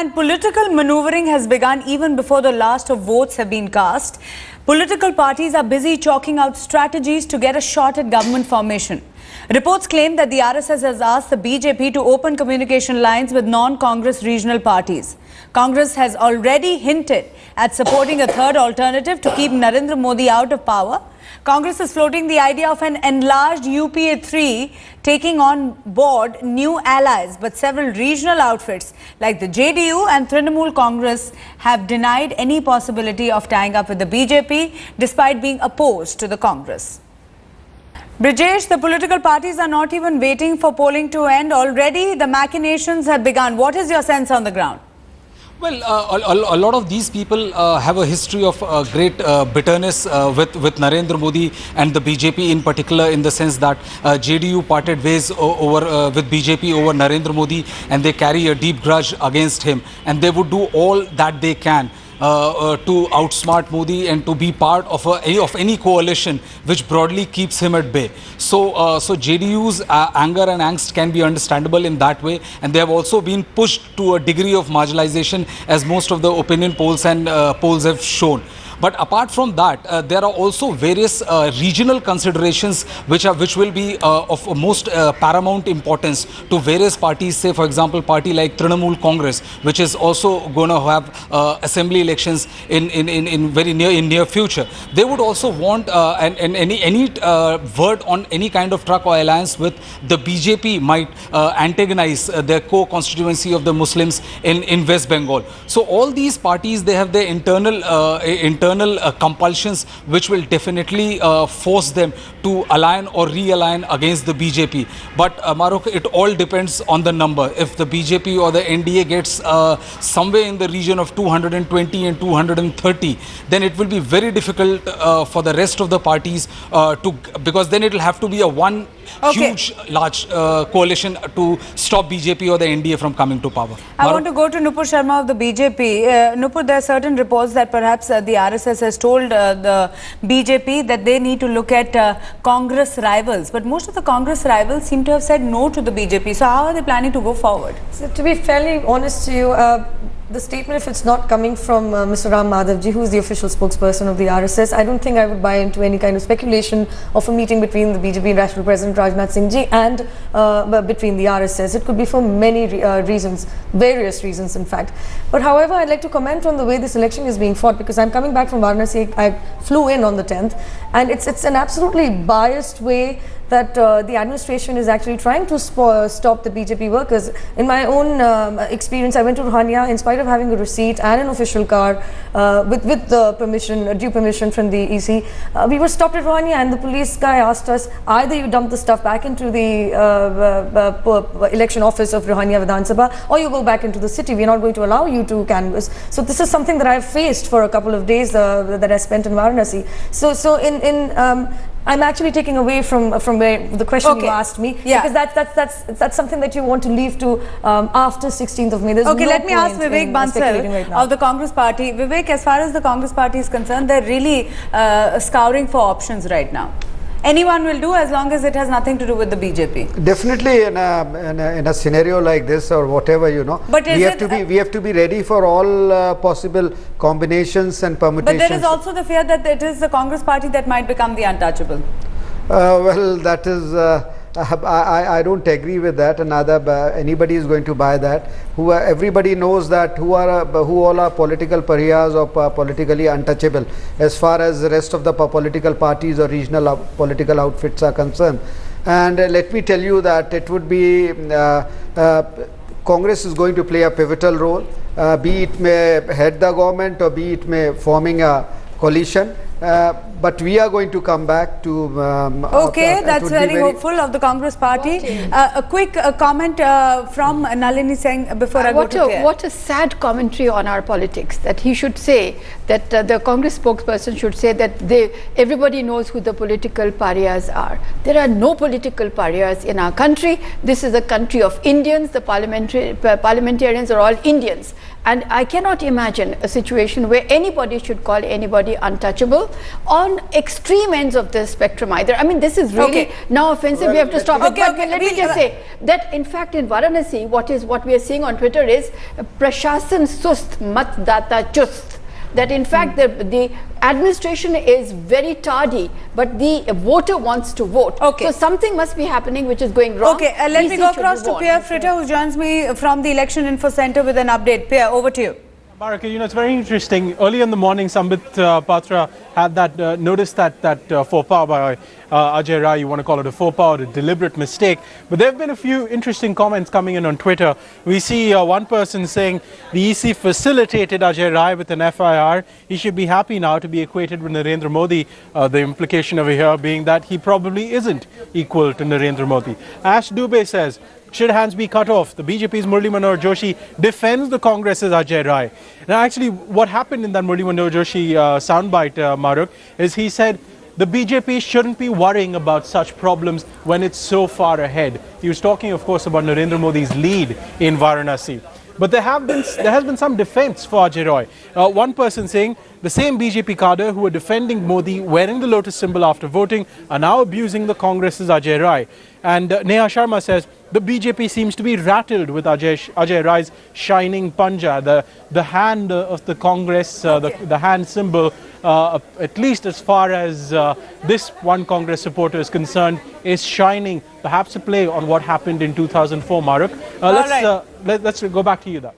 And political maneuvering has begun even before the last of votes have been cast. Political parties are busy chalking out strategies to get a shot at government formation. Reports claim that the RSS has asked the BJP to open communication lines with non-Congress regional parties. Congress has already hinted at supporting a third alternative to keep Narendra Modi out of power. Congress is floating the idea of an enlarged UPA-III taking on board new allies, but several regional outfits like the JDU and Trinamool Congress have denied any possibility of tying up with the BJP despite being opposed to the Congress. Brijesh, the political parties are not even waiting for polling to end. Already the machinations have begun. What is your sense on the ground? Well, a lot of these people have a history of great bitterness with Narendra Modi and the BJP in particular, in the sense that JDU parted ways with BJP over Narendra Modi, and they carry a deep grudge against him, and they would do all that they can to outsmart Modi and to be part of any coalition which broadly keeps him at bay. So JDU's anger and angst can be understandable in that way, and they have also been pushed to a degree of marginalization, as most of the opinion polls and polls have shown. But apart from that, there are also various regional considerations which will be of most paramount importance to various parties. Say, for example, party like Trinamool Congress, which is also going to have assembly elections in near future. They would also want any word on any kind of truck or alliance with the BJP might antagonize their co-constituency of the Muslims in West Bengal. So all these parties, they have their internal compulsions which will definitely force them to align or realign against the BJP. But Maruk, it all depends on the number. If the BJP or the NDA gets somewhere in the region of 220 and 230, then it will be very difficult for the rest of the parties because then it will have to be a huge large coalition to stop BJP or the NDA from coming to power. I want to go to Nupur Sharma of the BJP. Nupur, there are certain reports that perhaps the RSS has told the BJP that they need to look at Congress rivals, but most of the Congress rivals seem to have said no to the BJP. So how are they planning to go forward? So to be fairly honest to you, the statement, if it's not coming from Mr. Ram Madhavji, who is the official spokesperson of the RSS, I don't think I would buy into any kind of speculation of a meeting between the BJP National President Rajnath Singh ji and between the RSS. It could be for many reasons, various reasons in fact. But however, I'd like to comment on the way this election is being fought, because I'm coming back from Varanasi. I flew in on the 10th, and it's an absolutely biased way that the administration is actually trying to stop the BJP workers. In my own experience, I went to Rohania in spite of having a receipt and an official car with the due permission from the EC. We were stopped at Rohania, and the police guy asked us, either you dump the stuff back into the election office of Rohania Vidhan Sabha, or you go back into the city. We're not going to allow you to canvass. So this is something that I've faced for a couple of days that I spent in Varanasi. So I'm actually taking away from where the question you asked me, because that's something that you want to leave to after 16th of May. There's let me ask Vivek Bansal of the Congress Party. Vivek, as far as the Congress Party is concerned, they're really scouring for options right now. Anyone will do, as long as it has nothing to do with the BJP. Definitely, in a scenario like this or whatever, you know, but we have to be ready for all possible combinations and permutations. But there is also the fear that it is the Congress Party that might become the untouchable. Well, that is. I don't agree with that, and neither anybody is going to buy that. Everybody knows that who all are political pariahs or politically untouchable as far as the rest of the political parties or regional political outfits are concerned. And let me tell you that it would be Congress is going to play a pivotal role, be it may head the government or be it may forming a coalition. But we are going to come back to... that's very hopeful of the Congress Party. A quick comment from Nalini Singh before I go to Pierre. What a sad commentary on our politics, that he should say, that the Congress spokesperson should say that everybody knows who the political pariahs are. There are no political pariahs in our country. This is a country of Indians. The parliamentarians are all Indians. And I cannot imagine a situation where anybody should call anybody untouchable. on extreme ends of the spectrum either. I mean, this is really now offensive. We have to stop it. But let me just say that, in fact, in Varanasi, what we are seeing on Twitter is Prashasan Sust Mat Data Chust. That in fact the administration is very tardy, but the voter wants to vote. So something must be happening which is going wrong. Let me go across to Pierre Fritter, who joins me from the Election Info Center with an update. Pierre, over to you. Baraka, it's very interesting. Early in the morning, Sambit Patra had that noticed that faux pas by Ajay Rai. You want to call it a faux pas or a deliberate mistake. But there have been a few interesting comments coming in on Twitter. We see one person saying the EC facilitated Ajay Rai with an FIR. He should be happy now to be equated with Narendra Modi. The implication over here being that he probably isn't equal to Narendra Modi. Ash Dubey says, should hands be cut off? The BJP's Murli Manohar Joshi defends the Congress's Ajay Rai. Now, actually, what happened in that Murli Manohar Joshi soundbite, Maruk, is he said the BJP shouldn't be worrying about such problems when it's so far ahead. He was talking, of course, about Narendra Modi's lead in Varanasi. But there has been some defense for Ajay Rai. One person saying the same BJP cadre who were defending Modi wearing the lotus symbol after voting are now abusing the Congress's Ajay Rai. And Neha Sharma says the BJP seems to be rattled with Ajay Rai's shining panja, the hand of the Congress, the hand symbol, at least as far as this one Congress supporter is concerned, is shining. Perhaps a play on what happened in 2004, Maruk. Let's go back to you, though.